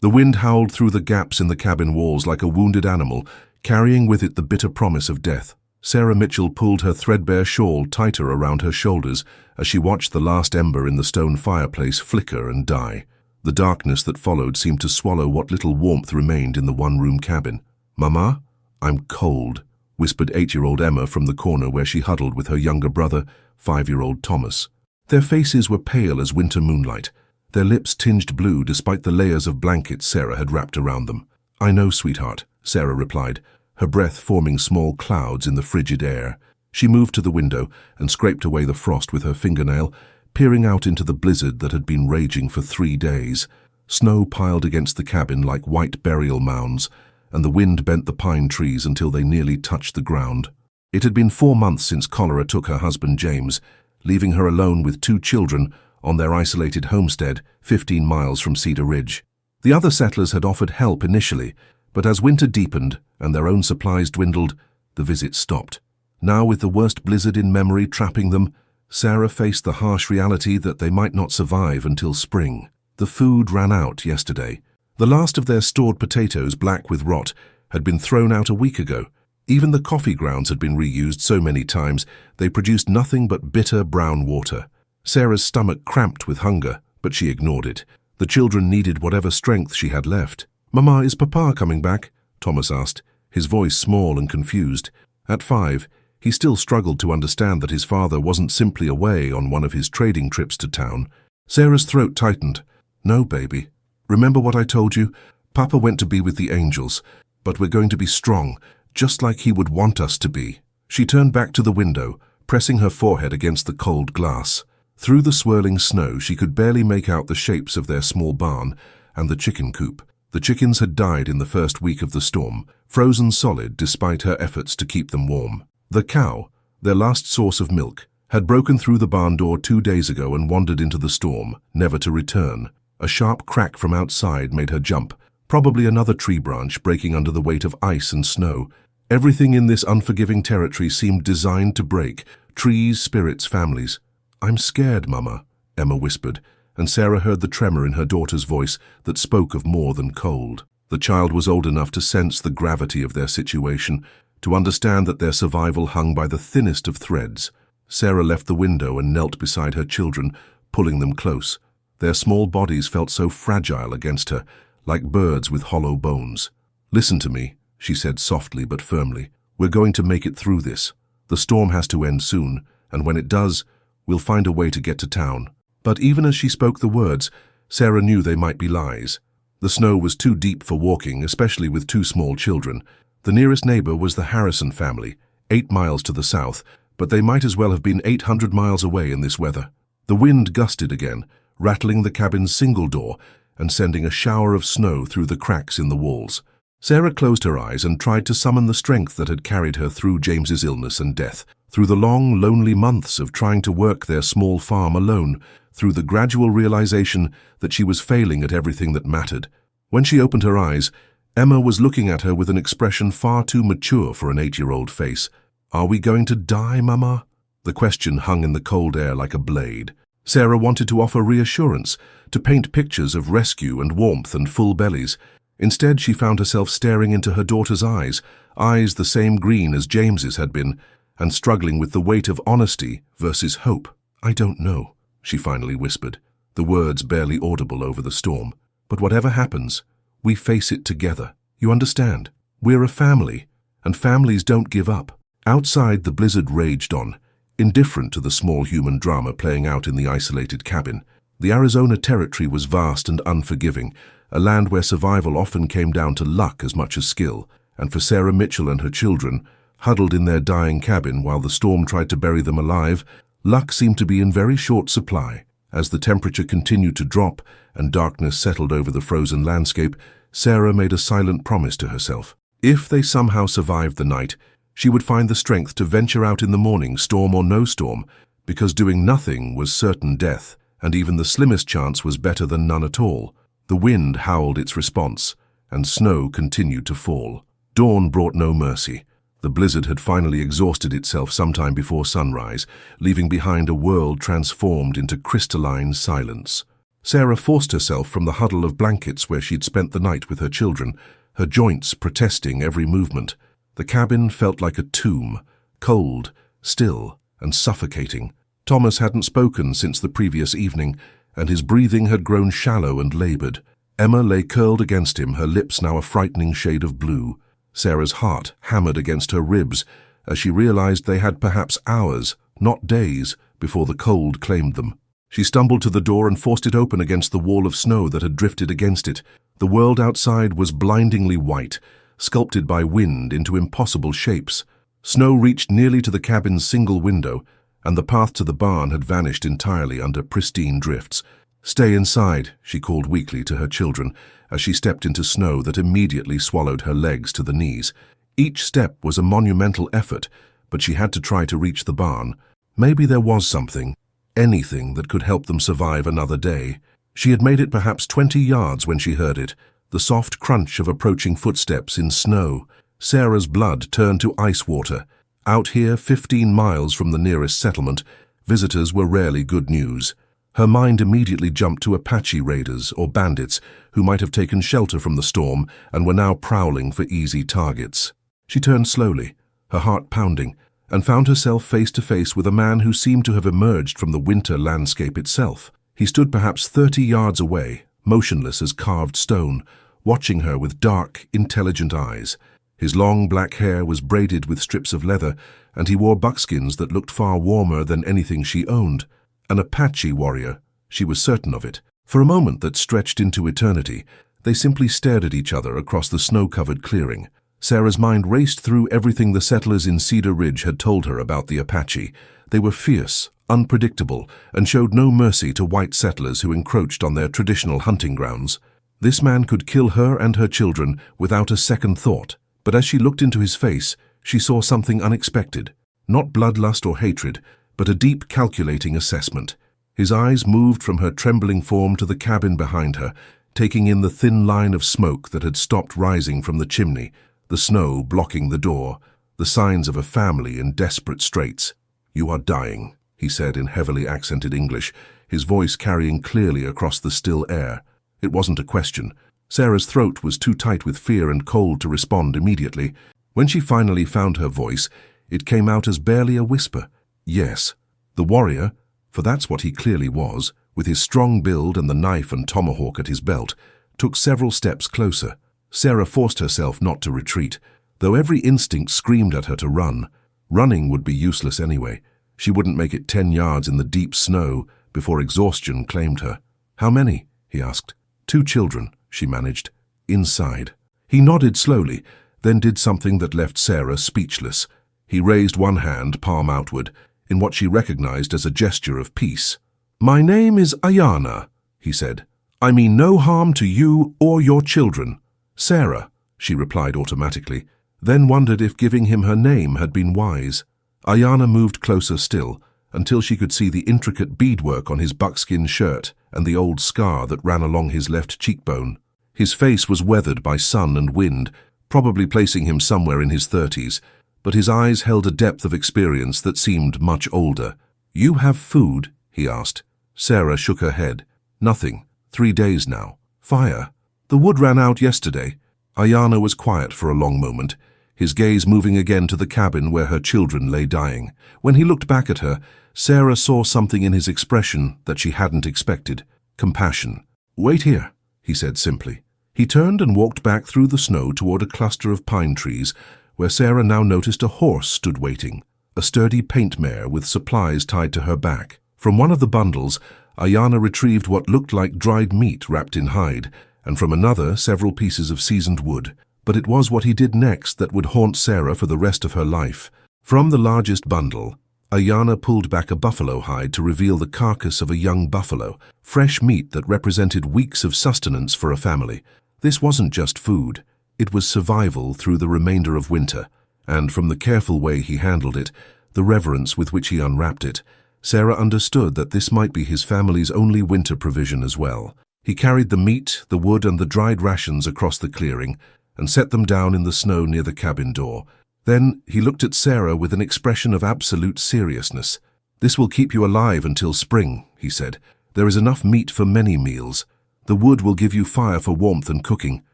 The wind howled through the gaps in the cabin walls like a wounded animal, carrying with it the bitter promise of death. Sarah Mitchell pulled her threadbare shawl tighter around her shoulders as she watched the last ember in the stone fireplace flicker and die. The darkness that followed seemed to swallow what little warmth remained in the one-room cabin. "Mama, I'm cold," whispered 8-year-old Emma from the corner where she huddled with her younger brother, 5-year-old Thomas. Their faces were pale as winter moonlight, their lips tinged blue despite the layers of blankets Sarah had wrapped around them. "I know, sweetheart," Sarah replied, her breath forming small clouds in the frigid air. She moved to the window and scraped away the frost with her fingernail, peering out into the blizzard that had been raging for 3 days. Snow piled against the cabin like white burial mounds, and the wind bent the pine trees until they nearly touched the ground. It had been 4 months since cholera took her husband James, leaving her alone with 2 children on their isolated homestead 15 miles from Cedar Ridge. The other settlers had offered help initially, but as winter deepened and their own supplies dwindled, the visits stopped. Now, with the worst blizzard in memory trapping them, Sarah faced the harsh reality that they might not survive until spring. The food ran out yesterday. The last of their stored potatoes, black with rot, had been thrown out a week ago. Even the coffee grounds had been reused so many times they produced nothing but bitter brown water. Sarah's stomach cramped with hunger, but she ignored it. The children needed whatever strength she had left. "Mama, is Papa coming back?" Thomas asked, his voice small and confused. At 5, he still struggled to understand that his father wasn't simply away on one of his trading trips to town. Sarah's throat tightened. "No, baby. Remember what I told you? Papa went to be with the angels, but we're going to be strong, just like he would want us to be." She turned back to the window, pressing her forehead against the cold glass. Through the swirling snow, she could barely make out the shapes of their small barn and the chicken coop. The chickens had died in the first week of the storm, frozen solid despite her efforts to keep them warm. The cow, their last source of milk, had broken through the barn door 2 days ago and wandered into the storm, never to return. A sharp crack from outside made her jump, probably another tree branch breaking under the weight of ice and snow. Everything in this unforgiving territory seemed designed to break: trees, spirits, families. "I'm scared, Mama," Emma whispered, and Sarah heard the tremor in her daughter's voice that spoke of more than cold. The child was old enough to sense the gravity of their situation, to understand that their survival hung by the thinnest of threads. Sarah left the window and knelt beside her children, pulling them close. Their small bodies felt so fragile against her, like birds with hollow bones. "Listen to me," she said softly but firmly. "We're going to make it through this. The storm has to end soon, and when it does, we'll find a way to get to town." But even as she spoke the words, Sarah knew they might be lies. The snow was too deep for walking, especially with 2 small children. The nearest neighbor was the Harrison family, 8 miles to the south, but they might as well have been 800 miles away in this weather. The wind gusted again, rattling the cabin's single door and sending a shower of snow through the cracks in the walls. Sarah closed her eyes and tried to summon the strength that had carried her through James's illness and death, through the long, lonely months of trying to work their small farm alone, through the gradual realization that she was failing at everything that mattered. When she opened her eyes, Emma was looking at her with an expression far too mature for an 8-year-old face. "Are we going to die, Mama?" The question hung in the cold air like a blade. Sarah wanted to offer reassurance, to paint pictures of rescue and warmth and full bellies. Instead, she found herself staring into her daughter's eyes, eyes the same green as James's had been, and struggling with the weight of honesty versus hope. "I don't know," she finally whispered, the words barely audible over the storm. "But whatever happens, we face it together. You understand? We're a family, and families don't give up." Outside, the blizzard raged on, indifferent to the small human drama playing out in the isolated cabin. The Arizona territory was vast and unforgiving, a land where survival often came down to luck as much as skill, and for Sarah Mitchell and her children, huddled in their dying cabin while the storm tried to bury them alive, luck seemed to be in very short supply. As the temperature continued to drop and darkness settled over the frozen landscape, Sarah made a silent promise to herself. If they somehow survived the night, she would find the strength to venture out in the morning, storm or no storm, because doing nothing was certain death, and even the slimmest chance was better than none at all. The wind howled its response, and snow continued to fall. Dawn brought no mercy. The blizzard had finally exhausted itself sometime before sunrise, leaving behind a world transformed into crystalline silence. Sarah forced herself from the huddle of blankets where she'd spent the night with her children, her joints protesting every movement. The cabin felt like a tomb, cold, still, and suffocating. Thomas hadn't spoken since the previous evening, and his breathing had grown shallow and labored. Emma lay curled against him, her lips now a frightening shade of blue. Sarah's heart hammered against her ribs as she realized they had perhaps hours, not days, before the cold claimed them. She stumbled to the door and forced it open against the wall of snow that had drifted against it. The world outside was blindingly white, sculpted by wind into impossible shapes. Snow reached nearly to the cabin's single window, and the path to the barn had vanished entirely under pristine drifts. "Stay inside," she called weakly to her children as she stepped into snow that immediately swallowed her legs to the knees. Each step was a monumental effort, but she had to try to reach the barn. Maybe there was something, anything that could help them survive another day. She had made it perhaps 20 yards when she heard it, the soft crunch of approaching footsteps in snow. Sarah's blood turned to ice water. Out here, 15 miles from the nearest settlement, visitors were rarely good news. Her mind immediately jumped to Apache raiders or bandits who might have taken shelter from the storm and were now prowling for easy targets. She turned slowly, her heart pounding, and found herself face to face with a man who seemed to have emerged from the winter landscape itself. He stood perhaps 30 yards away, motionless as carved stone, watching her with dark, intelligent eyes. His long black hair was braided with strips of leather, and he wore buckskins that looked far warmer than anything she owned. An Apache warrior, she was certain of it. For a moment that stretched into eternity, they simply stared at each other across the snow-covered clearing. Sarah's mind raced through everything the settlers in Cedar Ridge had told her about the Apache. They were fierce, unpredictable, and showed no mercy to white settlers who encroached on their traditional hunting grounds. This man could kill her and her children without a second thought. But as she looked into his face, she saw something unexpected. Not bloodlust or hatred, but a deep, calculating assessment. His eyes moved from her trembling form to the cabin behind her, taking in the thin line of smoke that had stopped rising from the chimney, the snow blocking the door, the signs of a family in desperate straits. "You are dying," he said in heavily accented English, his voice carrying clearly across the still air. It wasn't a question. Sarah's throat was too tight with fear and cold to respond immediately. When she finally found her voice, it came out as barely a whisper. Yes, the warrior, for that's what he clearly was, with his strong build and the knife and tomahawk at his belt, took several steps closer. Sarah forced herself not to retreat, though every instinct screamed at her to run. Running would be useless anyway. She wouldn't make it 10 yards in the deep snow before exhaustion claimed her. "How many?" he asked. "2 children," she managed. "Inside." He nodded slowly, then did something that left Sarah speechless. He raised one hand, palm outward, in what she recognized as a gesture of peace. "My name is Aiyana," he said. "I mean no harm to you or your children." "Sarah," she replied automatically, then wondered if giving him her name had been wise. Aiyana moved closer still, until she could see the intricate beadwork on his buckskin shirt and the old scar that ran along his left cheekbone. His face was weathered by sun and wind, probably placing him somewhere in his 30s, but his eyes held a depth of experience that seemed much older. "You have food?" he asked. Sarah shook her head. "Nothing. 3 days now." "Fire?" "The wood ran out yesterday." Aiyana was quiet for a long moment, his gaze moving again to the cabin where her children lay dying. When he looked back at her, Sarah saw something in his expression that she hadn't expected. Compassion. "Wait here," he said simply. He turned and walked back through the snow toward a cluster of pine trees, where Sarah now noticed a horse stood waiting, a sturdy paint mare with supplies tied to her back. From one of the bundles, Aiyana retrieved what looked like dried meat wrapped in hide, and from another several pieces of seasoned wood. But it was what he did next that would haunt Sarah for the rest of her life. From the largest bundle, Aiyana pulled back a buffalo hide to reveal the carcass of a young buffalo, fresh meat that represented weeks of sustenance for a family. This wasn't just food, it was survival through the remainder of winter, and from the careful way he handled it, the reverence with which he unwrapped it, Sarah understood that this might be his family's only winter provision as well. He carried the meat, the wood, and the dried rations across the clearing and set them down in the snow near the cabin door. Then he looked at Sarah with an expression of absolute seriousness. "This will keep you alive until spring," he said, There is enough meat for many meals. The wood will give you fire for warmth and cooking."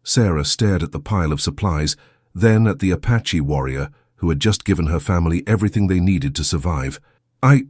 Sarah stared at the pile of supplies, then at the Apache warrior who had just given her family everything they needed to survive. I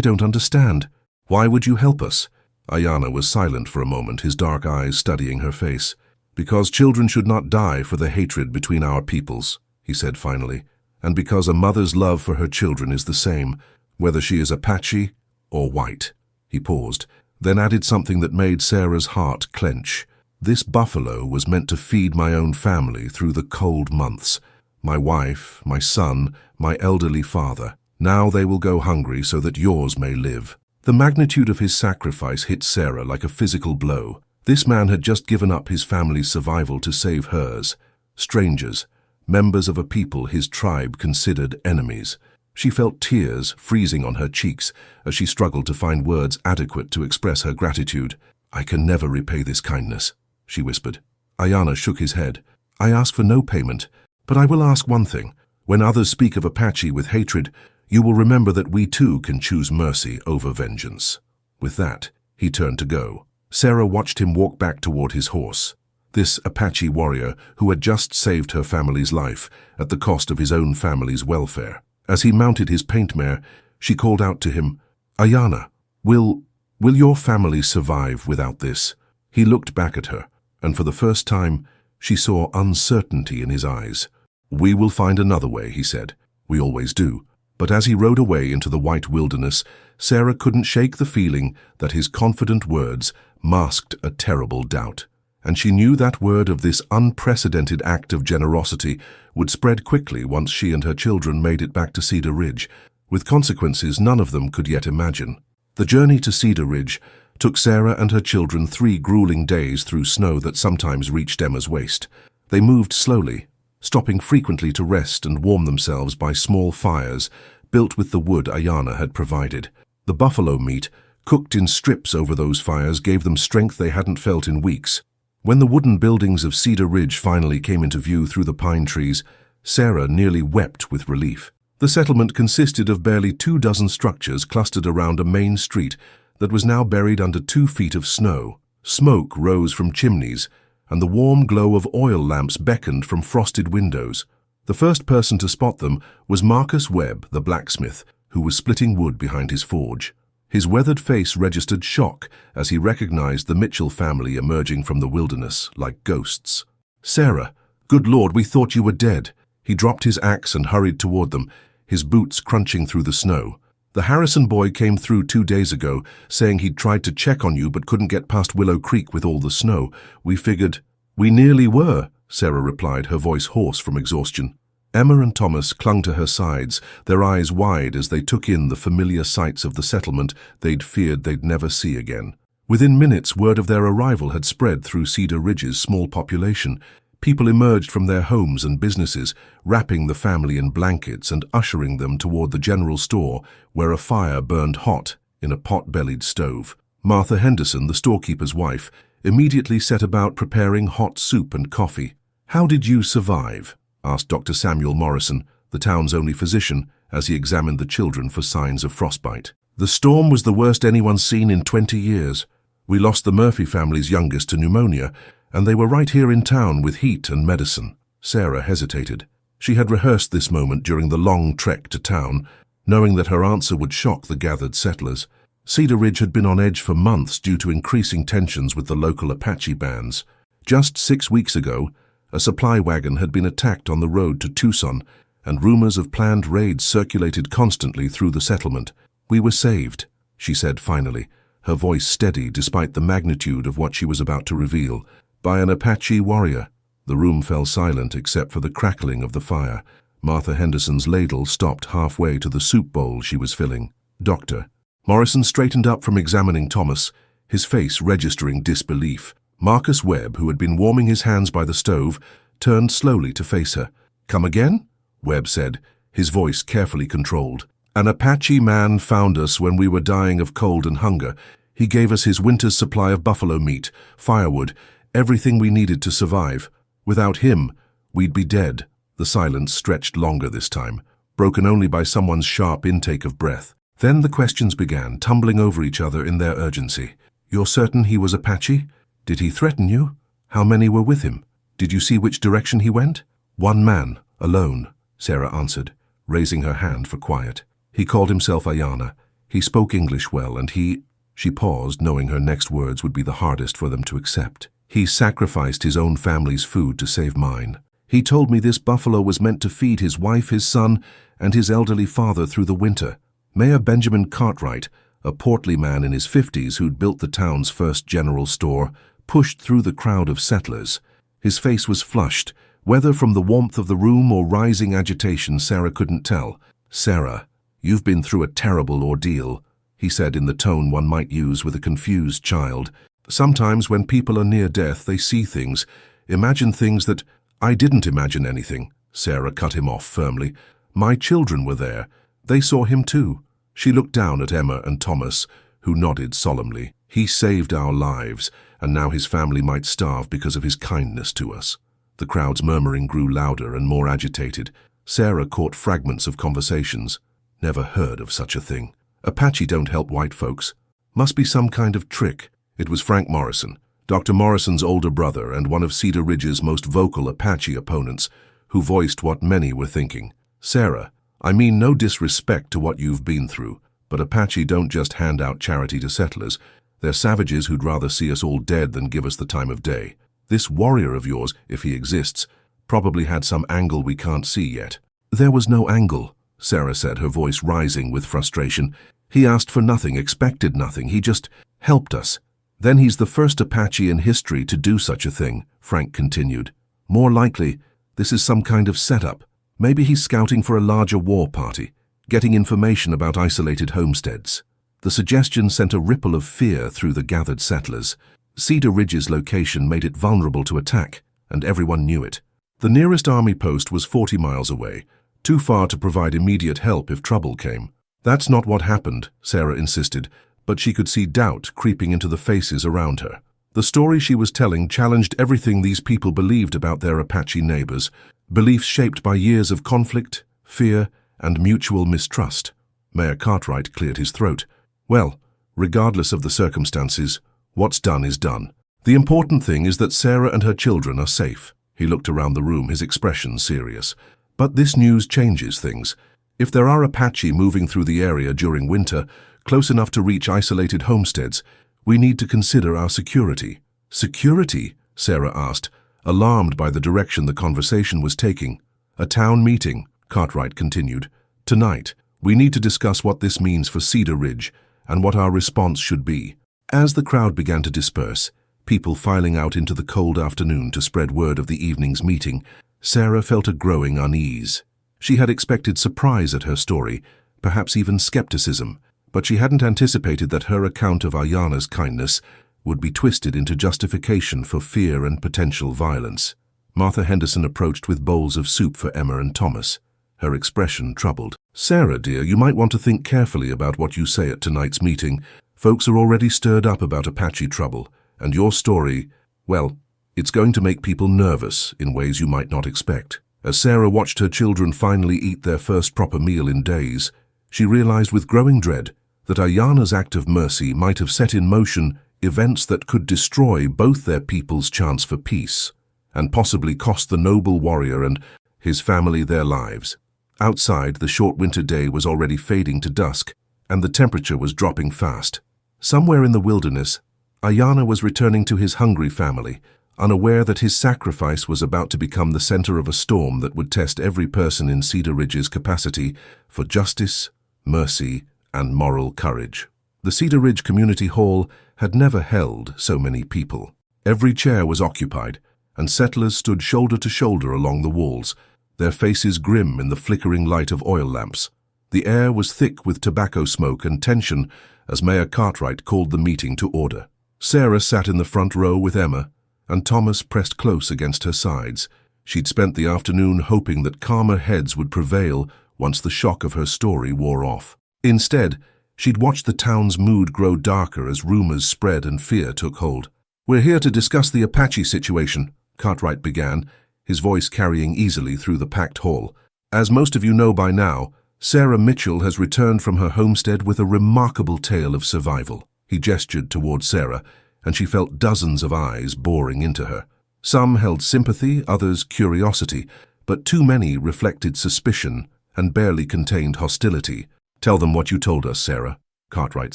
don't understand. Why would you help us?" Aiyana was silent for a moment, his dark eyes studying her face. "Because children should not die for the hatred between our peoples," he said finally, "and because a mother's love for her children is the same, whether she is Apache or white." He paused, then added something that made Sarah's heart clench. "This buffalo was meant to feed my own family through the cold months. My wife, my son, my elderly father. Now they will go hungry so that yours may live." The magnitude of his sacrifice hit Sarah like a physical blow. This man had just given up his family's survival to save hers. Strangers, members of a people his tribe considered enemies. She felt tears freezing on her cheeks as she struggled to find words adequate to express her gratitude. "I can never repay this kindness," she whispered. Aiyana shook his head. "I ask for no payment, but I will ask one thing. When others speak of Apache with hatred, you will remember that we too can choose mercy over vengeance." With that, he turned to go. Sarah watched him walk back toward his horse. This Apache warrior who had just saved her family's life at the cost of his own family's welfare. As he mounted his paint mare, she called out to him, "Aiyana, will your family survive without this?" He looked back at her, and for the first time, she saw uncertainty in his eyes. "We will find another way," he said. "We always do." But as he rode away into the white wilderness, Sarah couldn't shake the feeling that his confident words masked a terrible doubt. And she knew that word of this unprecedented act of generosity would spread quickly once she and her children made it back to Cedar Ridge, with consequences none of them could yet imagine. The journey to Cedar Ridge took Sarah and her children 3 grueling days through snow that sometimes reached Emma's waist. They moved slowly, stopping frequently to rest and warm themselves by small fires built with the wood Aiyana had provided. The buffalo meat, cooked in strips over those fires, gave them strength they hadn't felt in weeks. When the wooden buildings of Cedar Ridge finally came into view through the pine trees, Sarah nearly wept with relief. The settlement consisted of barely 24 structures clustered around a main street that was now buried under 2 feet of snow. Smoke rose from chimneys, and the warm glow of oil lamps beckoned from frosted windows. The first person to spot them was Marcus Webb, the blacksmith, who was splitting wood behind his forge. His weathered face registered shock as he recognized the Mitchell family emerging from the wilderness like ghosts. "Sarah, good Lord, we thought you were dead." He dropped his axe and hurried toward them, his boots crunching through the snow. "The Harrison boy came through 2 days ago, saying he'd tried to check on you but couldn't get past Willow Creek with all the snow. We figured—" "We nearly were," Sarah replied, her voice hoarse from exhaustion. Emma and Thomas clung to her sides, their eyes wide as they took in the familiar sights of the settlement they'd feared they'd never see again. Within minutes, word of their arrival had spread through Cedar Ridge's small population. People emerged from their homes and businesses, wrapping the family in blankets and ushering them toward the general store, where a fire burned hot in a pot-bellied stove. Martha Henderson, the storekeeper's wife, immediately set about preparing hot soup and coffee. "How did you survive?" asked Dr. Samuel Morrison, the town's only physician, as he examined the children for signs of frostbite. "The storm was the worst anyone's seen in 20 years. We lost the Murphy family's youngest to pneumonia, and they were right here in town with heat and medicine." Sarah hesitated. She had rehearsed this moment during the long trek to town, knowing that her answer would shock the gathered settlers. Cedar Ridge had been on edge for months due to increasing tensions with the local Apache bands. Just 6 weeks ago, a supply wagon had been attacked on the road to Tucson, and rumors of planned raids circulated constantly through the settlement. "We were saved," she said finally, her voice steady despite the magnitude of what she was about to reveal, "by an Apache warrior." The room fell silent except for the crackling of the fire. Martha Henderson's ladle stopped halfway to the soup bowl she was filling. "Doctor." Morrison straightened up from examining Thomas, his face registering disbelief. Marcus Webb, who had been warming his hands by the stove, turned slowly to face her. "Come again?" Webb said, his voice carefully controlled. "An Apache man found us when we were dying of cold and hunger. He gave us his winter's supply of buffalo meat, firewood, everything we needed to survive. Without him, we'd be dead." The silence stretched longer this time, broken only by someone's sharp intake of breath. Then the questions began, tumbling over each other in their urgency. You're certain he was Apache? Did he threaten you? How many were with him? Did you see which direction he went? One man, alone, Sarah answered, raising her hand for quiet. He called himself Aiyana. He spoke English well, and he... She paused, knowing her next words would be the hardest for them to accept. He sacrificed his own family's food to save mine. He told me this buffalo was meant to feed his wife, his son, and his elderly father through the winter. Mayor Benjamin Cartwright, a portly man in his 50s who'd built the town's first general store, pushed through the crowd of settlers. His face was flushed, whether from the warmth of the room or rising agitation Sarah couldn't tell. Sarah, you've been through a terrible ordeal, he said in the tone one might use with a confused child. Sometimes when people are near death, they see things, imagine things that... I didn't imagine anything, Sarah cut him off firmly. My children were there. They saw him too. She looked down at Emma and Thomas, who nodded solemnly. He saved our lives, and now his family might starve because of his kindness to us. The crowd's murmuring grew louder and more agitated. Sarah caught fragments of conversations. Never heard of such a thing. Apache don't help white folks. Must be some kind of trick. It was Frank Morrison, Dr. Morrison's older brother and one of Cedar Ridge's most vocal Apache opponents, who voiced what many were thinking. Sarah, I mean no disrespect to what you've been through, but Apache don't just hand out charity to settlers. They're savages who'd rather see us all dead than give us the time of day. This warrior of yours, if he exists, probably had some angle we can't see yet. There was no angle, Sarah said, her voice rising with frustration. He asked for nothing, expected nothing. He just helped us. Then he's the first Apache in history to do such a thing, Frank continued. More likely, this is some kind of setup. Maybe he's scouting for a larger war party, getting information about isolated homesteads. The suggestion sent a ripple of fear through the gathered settlers. Cedar Ridge's location made it vulnerable to attack, and everyone knew it. The nearest army post was 40 miles away, too far to provide immediate help if trouble came. That's not what happened, Sarah insisted, but she could see doubt creeping into the faces around her. The story she was telling challenged everything these people believed about their Apache neighbors, beliefs shaped by years of conflict, fear, and mutual mistrust. Mayor Cartwright cleared his throat. Well, regardless of the circumstances, what's done is done. The important thing is that Sarah and her children are safe. He looked around the room, his expression serious. But this news changes things. If there are Apache moving through the area during winter, close enough to reach isolated homesteads, we need to consider our security. Security? Sarah asked, alarmed by the direction the conversation was taking. A town meeting, Cartwright continued. Tonight, we need to discuss what this means for Cedar Ridge and what our response should be. As the crowd began to disperse, people filing out into the cold afternoon to spread word of the evening's meeting, Sarah felt a growing unease. She had expected surprise at her story, perhaps even skepticism, but she hadn't anticipated that her account of Aiyana's kindness would be twisted into justification for fear and potential violence. Martha Henderson approached with bowls of soup for Emma and Thomas, her expression troubled. Sarah, dear, you might want to think carefully about what you say at tonight's meeting. Folks are already stirred up about Apache trouble, and your story, well, it's going to make people nervous in ways you might not expect. As Sarah watched her children finally eat their first proper meal in days, she realized with growing dread that Aiyana's act of mercy might have set in motion events that could destroy both their people's chance for peace, and possibly cost the noble warrior and his family their lives. Outside, the short winter day was already fading to dusk, and the temperature was dropping fast. Somewhere in the wilderness, Aiyana was returning to his hungry family, unaware that his sacrifice was about to become the center of a storm that would test every person in Cedar Ridge's capacity for justice, mercy, and moral courage. The Cedar Ridge Community Hall had never held so many people. Every chair was occupied, and settlers stood shoulder to shoulder along the walls, their faces grim in the flickering light of oil lamps. The air was thick with tobacco smoke and tension as Mayor Cartwright called the meeting to order. Sarah sat in the front row with Emma, and Thomas pressed close against her sides. She'd spent the afternoon hoping that calmer heads would prevail once the shock of her story wore off. Instead, she'd watched the town's mood grow darker as rumors spread and fear took hold. "We're here to discuss the Apache situation," Cartwright began, his voice carrying easily through the packed hall. "As most of you know by now, Sarah Mitchell has returned from her homestead with a remarkable tale of survival. He gestured toward Sarah, and she felt dozens of eyes boring into her. Some held sympathy, others curiosity, but too many reflected suspicion and barely contained hostility. "Tell them what you told us, Sarah," Cartwright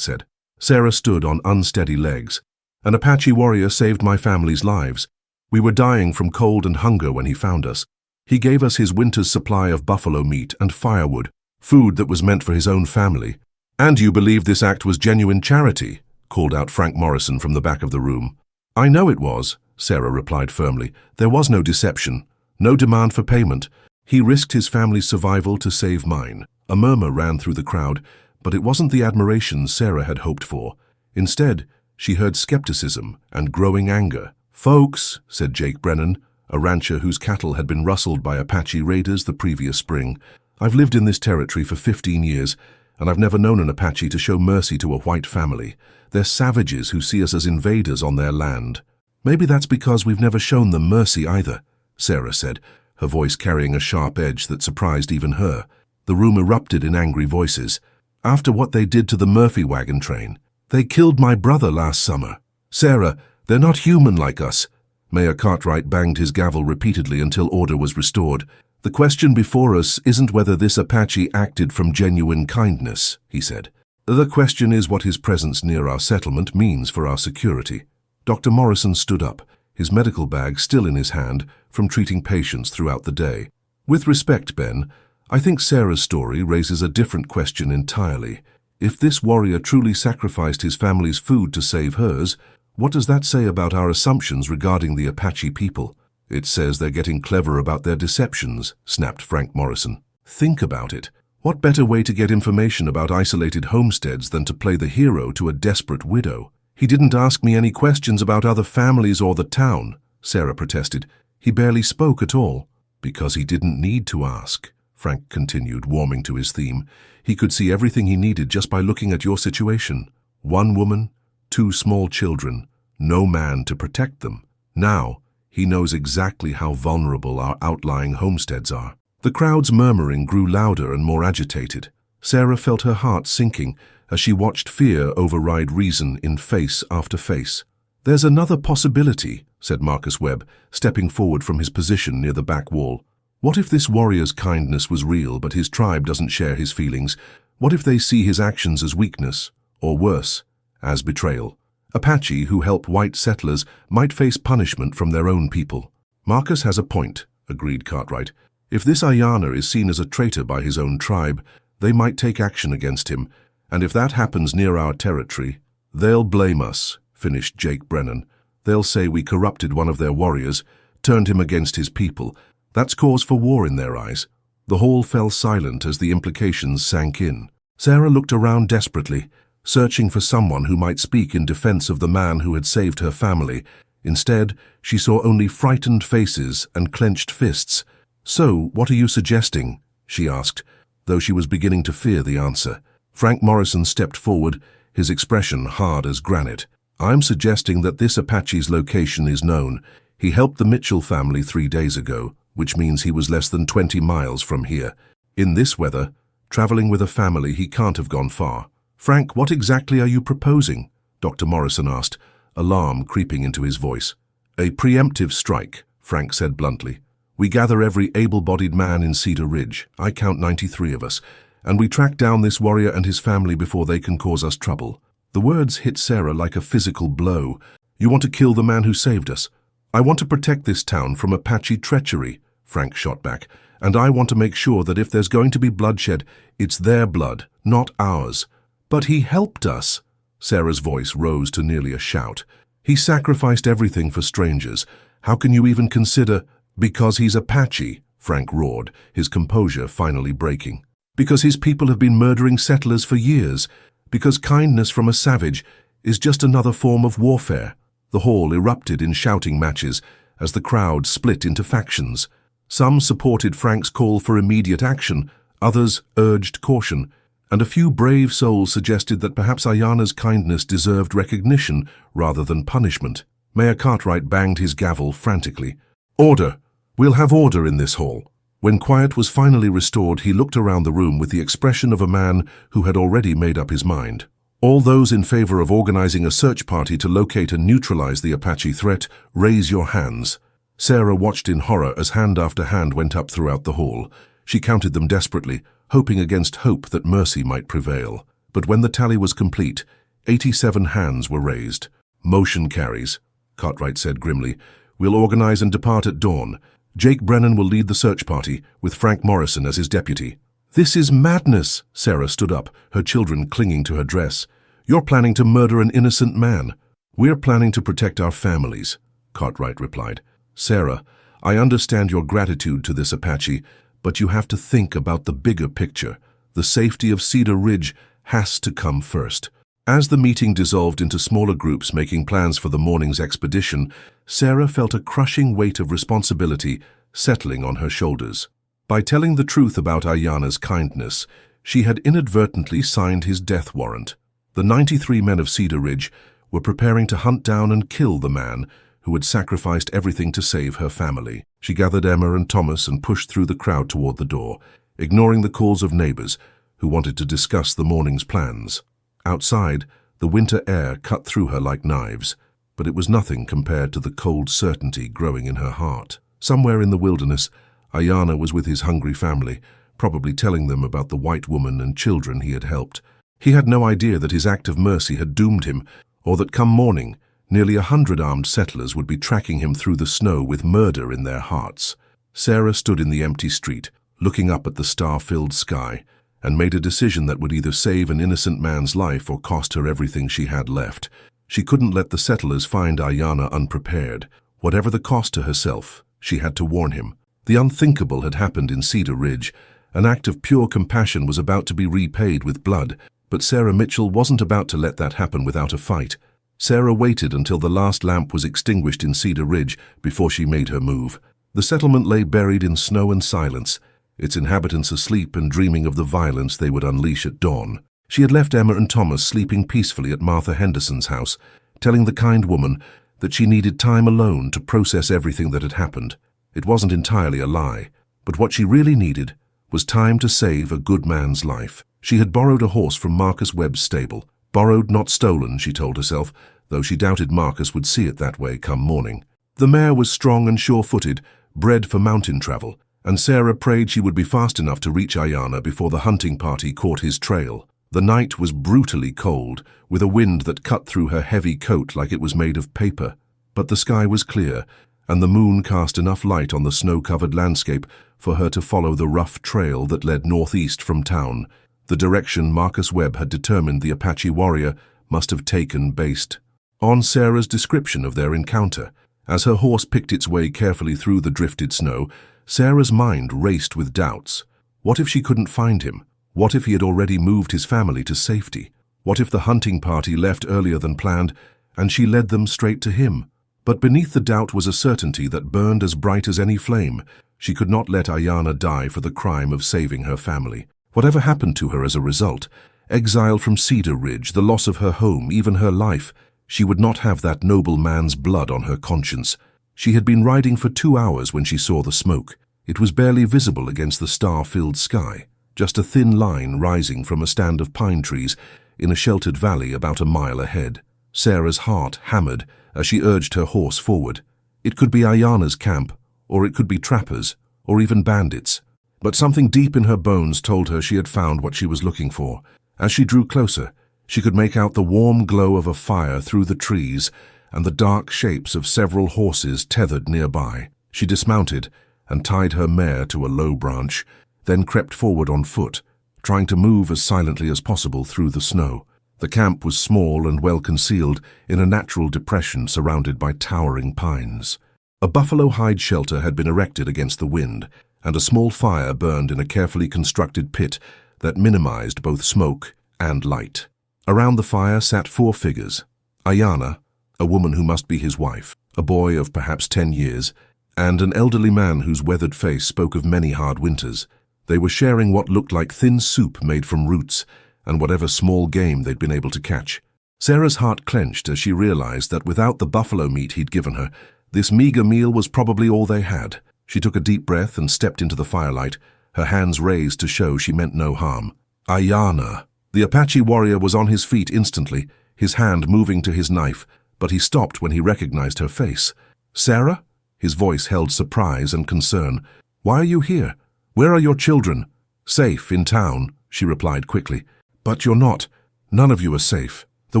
said. Sarah stood on unsteady legs. "An Apache warrior saved my family's lives. We were dying from cold and hunger when he found us. He gave us his winter's supply of buffalo meat and firewood, food that was meant for his own family." "And you believe this act was genuine charity?" called out Frank Morrison from the back of the room. "I know it was," Sarah replied firmly. "There was no deception, no demand for payment. He risked his family's survival to save mine." A murmur ran through the crowd, but it wasn't the admiration Sarah had hoped for. Instead, she heard skepticism and growing anger. "Folks," said Jake Brennan, a rancher whose cattle had been rustled by Apache raiders the previous spring, "I've lived in this territory for 15 years, and I've never known an Apache to show mercy to a white family. They're savages who see us as invaders on their land." "Maybe that's because we've never shown them mercy either," Sarah said, her voice carrying a sharp edge that surprised even her. The room erupted in angry voices. "After what they did to the Murphy wagon train. They killed my brother last summer. Sarah, they're not human like us." Mayor Cartwright banged his gavel repeatedly until order was restored. "The question before us isn't whether this Apache acted from genuine kindness," he said. "The question is what his presence near our settlement means for our security." Dr. Morrison stood up, his medical bag still in his hand from treating patients throughout the day. "With respect, Ben, I think Sarah's story raises a different question entirely. If this warrior truly sacrificed his family's food to save hers, what does that say about our assumptions regarding the Apache people?" "It says they're getting clever about their deceptions," snapped Frank Morrison. "Think about it. What better way to get information about isolated homesteads than to play the hero to a desperate widow?" "He didn't ask me any questions about other families or the town," Sarah protested. "He barely spoke at all." "Because he didn't need to ask," Frank continued, warming to his theme. "He could see everything he needed just by looking at your situation. One woman, 2 small children, no man to protect them. Now, he knows exactly how vulnerable our outlying homesteads are." The crowd's murmuring grew louder and more agitated. Sarah felt her heart sinking as she watched fear override reason in face after face. "There's another possibility," said Marcus Webb, stepping forward from his position near the back wall. "What if this warrior's kindness was real but his tribe doesn't share his feelings? What if they see his actions as weakness, or worse, as betrayal? Apache who help white settlers might face punishment from their own people." "Marcus has a point," agreed Cartwright. "If this Aiyana is seen as a traitor by his own tribe, they might take action against him, and if that happens near our territory, they'll blame us," finished Jake Brennan. "They'll say we corrupted one of their warriors, turned him against his people. That's cause for war in their eyes." The hall fell silent as the implications sank in. Sarah looked around desperately, searching for someone who might speak in defense of the man who had saved her family. Instead, she saw only frightened faces and clenched fists. "So, what are you suggesting?" she asked, though she was beginning to fear the answer. Frank Morrison stepped forward, his expression hard as granite. "I'm suggesting that this Apache's location is known. He helped the Mitchell family 3 days ago, which means he was less than 20 miles from here. In this weather, traveling with a family, he can't have gone far." "Frank, what exactly are you proposing?" Dr. Morrison asked, alarm creeping into his voice. "A preemptive strike," Frank said bluntly. "We gather every able-bodied man in Cedar Ridge, I count 93 of us, and we track down this warrior and his family before they can cause us trouble." The words hit Sarah like a physical blow. "You want to kill the man who saved us?" "I want to protect this town from Apache treachery," Frank shot back, "and I want to make sure that if there's going to be bloodshed, it's their blood, not ours." "But he helped us." Sarah's voice rose to nearly a shout. "He sacrificed everything for strangers. How can you even consider—" "Because he's Apache," Frank roared, his composure finally breaking. "Because his people have been murdering settlers for years. Because kindness from a savage is just another form of warfare." The hall erupted in shouting matches as the crowd split into factions. Some supported Frank's call for immediate action, others urged caution, and a few brave souls suggested that perhaps Aiyana's kindness deserved recognition rather than punishment. Mayor Cartwright banged his gavel frantically. "Order! We'll have order in this hall. When quiet was finally restored, he looked around the room with the expression of a man who had already made up his mind. All those in favor of organizing a search party to locate and neutralize the Apache threat, raise your hands. Sarah watched in horror as hand after hand went up throughout the hall. She counted them desperately, hoping against hope that mercy might prevail. But when the tally was complete, 87 hands were raised. Motion carries, Cartwright said grimly. We'll organize and depart at dawn. Jake Brennan will lead the search party, with Frank Morrison as his deputy. This is madness, Sarah stood up, her children clinging to her dress. You're planning to murder an innocent man. We're planning to protect our families, Cartwright replied. Sarah, I understand your gratitude to this Apache, but you have to think about the bigger picture. The safety of Cedar Ridge has to come first. As the meeting dissolved into smaller groups making plans for the morning's expedition, Sarah felt a crushing weight of responsibility settling on her shoulders. By telling the truth about Aiyana's kindness, she had inadvertently signed his death warrant. The 93 men of Cedar Ridge were preparing to hunt down and kill the man who had sacrificed everything to save her family. She gathered Emma and Thomas and pushed through the crowd toward the door, ignoring the calls of neighbors who wanted to discuss the morning's plans. Outside, the winter air cut through her like knives, but it was nothing compared to the cold certainty growing in her heart. Somewhere in the wilderness, Aiyana was with his hungry family, probably telling them about the white woman and children he had helped. He had no idea that his act of mercy had doomed him, or that come morning, nearly 100 armed settlers would be tracking him through the snow with murder in their hearts. Sarah stood in the empty street, looking up at the star-filled sky, and made a decision that would either save an innocent man's life or cost her everything she had left. She couldn't let the settlers find Aiyana unprepared. Whatever the cost to herself, she had to warn him. The unthinkable had happened in Cedar Ridge. An act of pure compassion was about to be repaid with blood, but Sarah Mitchell wasn't about to let that happen without a fight. Sarah waited until the last lamp was extinguished in Cedar Ridge before she made her move. The settlement lay buried in snow and silence, its inhabitants asleep and dreaming of the violence they would unleash at dawn. She had left Emma and Thomas sleeping peacefully at Martha Henderson's house, telling the kind woman that she needed time alone to process everything that had happened. It wasn't entirely a lie, but what she really needed was time to save a good man's life. She had borrowed a horse from Marcus Webb's stable. Borrowed, not stolen, she told herself, though she doubted Marcus would see it that way come morning. The mare was strong and sure-footed, bred for mountain travel, and Sarah prayed she would be fast enough to reach Aiyana before the hunting party caught his trail. The night was brutally cold, with a wind that cut through her heavy coat like it was made of paper. But the sky was clear, and the moon cast enough light on the snow-covered landscape for her to follow the rough trail that led northeast from town, the direction Marcus Webb had determined the Apache warrior must have taken based on Sarah's description of their encounter. As her horse picked its way carefully through the drifted snow, Sarah's mind raced with doubts. What if she couldn't find him? What if he had already moved his family to safety? What if the hunting party left earlier than planned, and she led them straight to him? But beneath the doubt was a certainty that burned as bright as any flame. She could not let Aiyana die for the crime of saving her family. Whatever happened to her as a result, exile from Cedar Ridge, the loss of her home, even her life, she would not have that noble man's blood on her conscience. She had been riding for 2 hours when she saw the smoke. It was barely visible against the star-filled sky, just a thin line rising from a stand of pine trees in a sheltered valley about a mile ahead. Sarah's heart hammered as she urged her horse forward. It could be Aiyana's camp, or it could be trappers, or even bandits. But something deep in her bones told her she had found what she was looking for. As she drew closer, she could make out the warm glow of a fire through the trees and the dark shapes of several horses tethered nearby. She dismounted and tied her mare to a low branch, then crept forward on foot, trying to move as silently as possible through the snow. The camp was small and well concealed in a natural depression surrounded by towering pines. A buffalo hide shelter had been erected against the wind, and a small fire burned in a carefully constructed pit that minimized both smoke and light. Around the fire sat 4 figures: Aiyana, a woman who must be his wife, a boy of perhaps 10 years, and an elderly man whose weathered face spoke of many hard winters. They were sharing what looked like thin soup made from roots and whatever small game they'd been able to catch. Sarah's heart clenched as she realized that without the buffalo meat he'd given her, this meager meal was probably all they had. She took a deep breath and stepped into the firelight, her hands raised to show she meant no harm. Aiyana. The Apache warrior was on his feet instantly, his hand moving to his knife, but he stopped when he recognized her face. Sarah? His voice held surprise and concern. Why are you here? Where are your children? Safe, in town, she replied quickly. But you're not. None of you are safe. The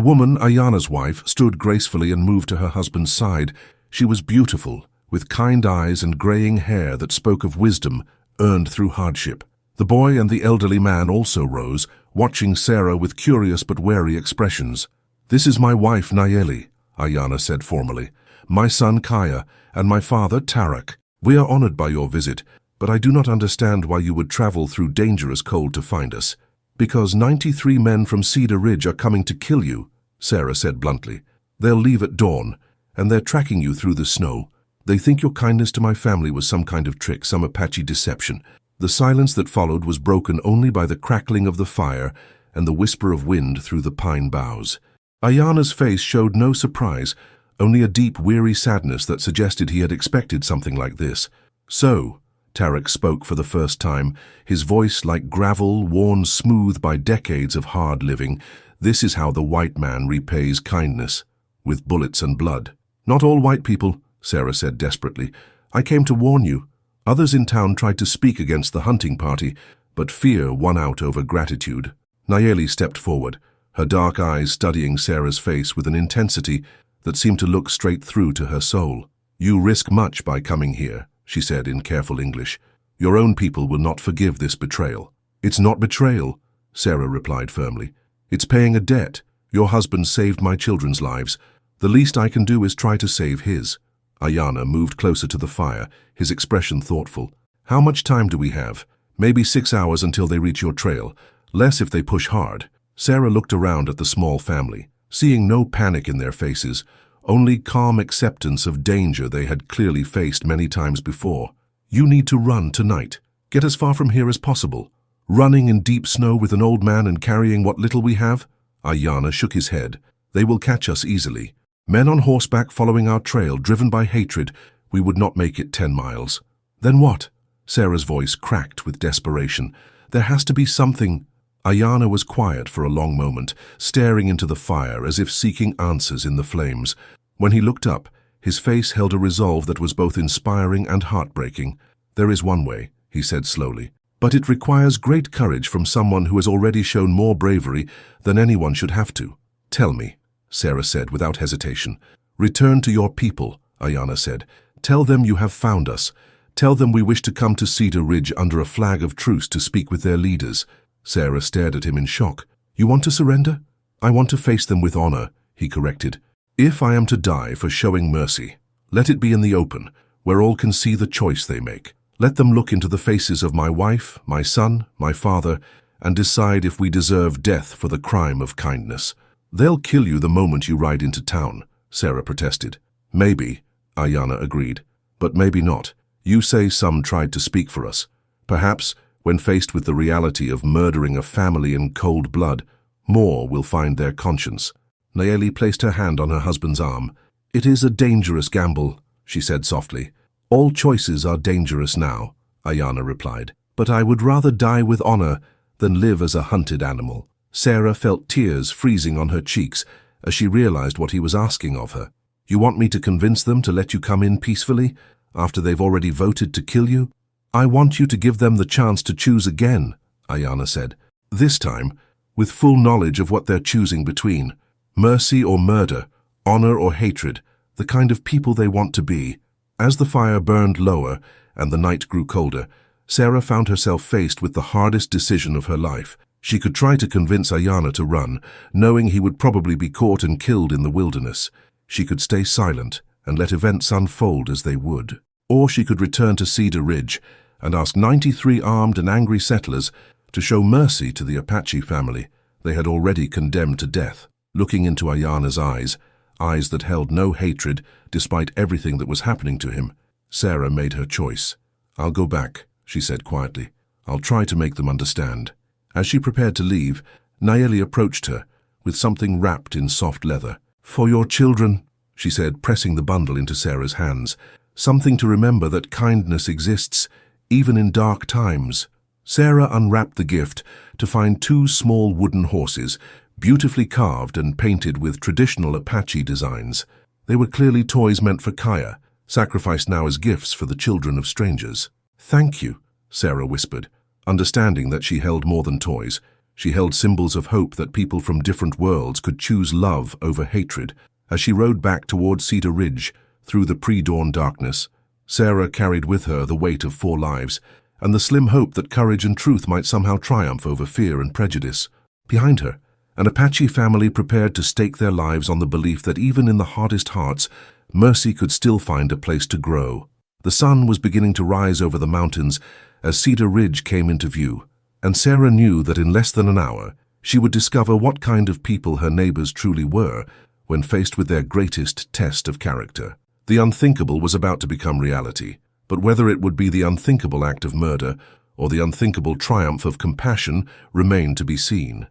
woman, Aiyana's wife, stood gracefully and moved to her husband's side. She was beautiful, with kind eyes and graying hair that spoke of wisdom earned through hardship. The boy and the elderly man also rose, watching Sarah with curious but wary expressions. This is my wife, Nayeli, Aiyana said formally. My son, Kaya, and my father, Tarak. We are honored by your visit, but I do not understand why you would travel through dangerous cold to find us. Because 93 men from Cedar Ridge are coming to kill you, Sarah said bluntly. They'll leave at dawn, and they're tracking you through the snow. They think your kindness to my family was some kind of trick, some Apache deception. The silence that followed was broken only by the crackling of the fire and the whisper of wind through the pine boughs. Aiyana's face showed no surprise, only a deep, weary sadness that suggested he had expected something like this. So, Tarak spoke for the first time, his voice like gravel worn smooth by decades of hard living. This is how the white man repays kindness, with bullets and blood. Not all white people, Sarah said desperately. I came to warn you. Others in town tried to speak against the hunting party, but fear won out over gratitude. Nayeli stepped forward, her dark eyes studying Sarah's face with an intensity that seemed to look straight through to her soul. You risk much by coming here, she said in careful English. Your own people will not forgive this betrayal. It's not betrayal, Sarah replied firmly. It's paying a debt. Your husband saved my children's lives. The least I can do is try to save his. Aiyana moved closer to the fire, his expression thoughtful. How much time do we have? Maybe 6 hours until they reach your trail. Less if they push hard. Sarah looked around at the small family, seeing no panic in their faces, only calm acceptance of danger they had clearly faced many times before. You need to run tonight. Get as far from here as possible. Running in deep snow with an old man and carrying what little we have? Aiyana shook his head. They will catch us easily. Men on horseback following our trail, driven by hatred, we would not make it 10 miles. Then what? Sarah's voice cracked with desperation. There has to be something. Aiyana was quiet for a long moment, staring into the fire as if seeking answers in the flames. When he looked up, his face held a resolve that was both inspiring and heartbreaking. There is one way, he said slowly, but it requires great courage from someone who has already shown more bravery than anyone should have to. Tell me, Sarah said without hesitation. Return to your people, Aiyana said. Tell them you have found us. Tell them we wish to come to Cedar Ridge under a flag of truce to speak with their leaders. Sarah stared at him in shock. You want to surrender? I want to face them with honor, he corrected. If I am to die for showing mercy, let it be in the open, where all can see the choice they make. Let them look into the faces of my wife, my son, my father, and decide if we deserve death for the crime of kindness. They'll kill you the moment you ride into town, Sarah protested. Maybe, Aiyana agreed, but maybe not. You say some tried to speak for us. Perhaps, when faced with the reality of murdering a family in cold blood, more will find their conscience. Nayeli placed her hand on her husband's arm. It is a dangerous gamble, she said softly. All choices are dangerous now, Aiyana replied. But I would rather die with honor than live as a hunted animal. Sarah felt tears freezing on her cheeks as she realized what he was asking of her. You want me to convince them to let you come in peacefully, after they've already voted to kill you? I want you to give them the chance to choose again, Aiyana said. This time, with full knowledge of what they're choosing between. Mercy or murder, honor or hatred, the kind of people they want to be. As the fire burned lower and the night grew colder, Sarah found herself faced with the hardest decision of her life. She could try to convince Aiyana to run, knowing he would probably be caught and killed in the wilderness. She could stay silent and let events unfold as they would. Or she could return to Cedar Ridge and ask 93 armed and angry settlers to show mercy to the Apache family they had already condemned to death. Looking into Aiyana's eyes, eyes that held no hatred despite everything that was happening to him, Sarah made her choice. I'll go back, she said quietly. I'll try to make them understand. As she prepared to leave, Nayeli approached her with something wrapped in soft leather. For your children, she said, pressing the bundle into Sarah's hands. something to remember that kindness exists, even in dark times. Sarah unwrapped the gift to find two small wooden horses, beautifully carved and painted with traditional Apache designs. They were clearly toys meant for Kaya, sacrificed now as gifts for the children of strangers. "Thank you," Sarah whispered, understanding that she held more than toys. She held symbols of hope that people from different worlds could choose love over hatred. As she rode back towards Cedar Ridge, through the pre-dawn darkness, Sarah carried with her the weight of 4 lives, and the slim hope that courage and truth might somehow triumph over fear and prejudice. Behind her, an Apache family prepared to stake their lives on the belief that even in the hardest hearts, mercy could still find a place to grow. The sun was beginning to rise over the mountains as Cedar Ridge came into view, and Sarah knew that in less than an hour, she would discover what kind of people her neighbors truly were when faced with their greatest test of character. The unthinkable was about to become reality, but whether it would be the unthinkable act of murder or the unthinkable triumph of compassion remained to be seen.